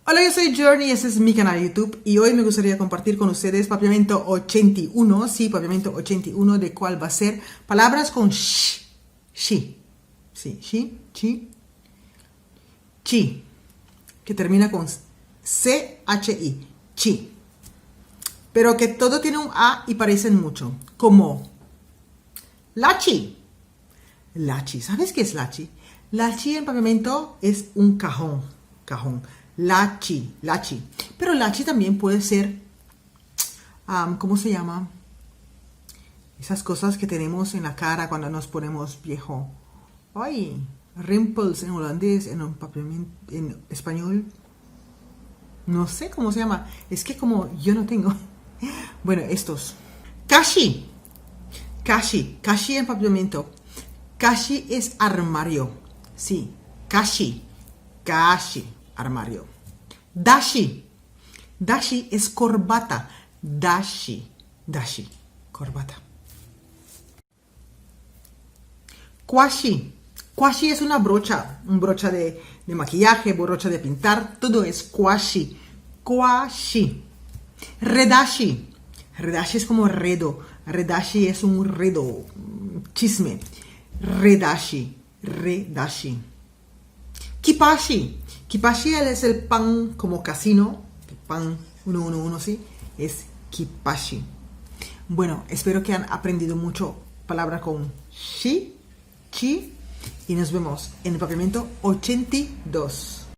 Hola, yo soy Journey, este es mi canal de YouTube y hoy me gustaría compartir con ustedes papiamento 81, sí, papiamento 81, de cuál va a ser palabras con sh, sí, chi, que termina con C-H-I, chi, pero que todo tiene un A y parecen mucho, como lachi, lachi, ¿sabes qué es lachi? Lachi en papiamento es un cajón, lachi. Pero lachi también puede ser, ¿cómo se llama? Esas cosas que tenemos en la cara cuando nos ponemos viejo. Ay, rimples en holandés, en español. No sé cómo se llama. Es que como yo no tengo. Bueno, estos. Kashi en papiamento. Kashi es armario. Sí, kashi, armario. Dashi es corbata. Dashi, corbata. Kwashi es una brocha, de maquillaje, brocha de pintar, todo es kwashi. Redashi es como redo. Redashi es un redo, chisme. Redashi. Kipashi es el pan como casino, pan 111, ¿sí? Es kipashi. Bueno, espero que han aprendido mucho palabra con chi, y nos vemos en el papiamento 82.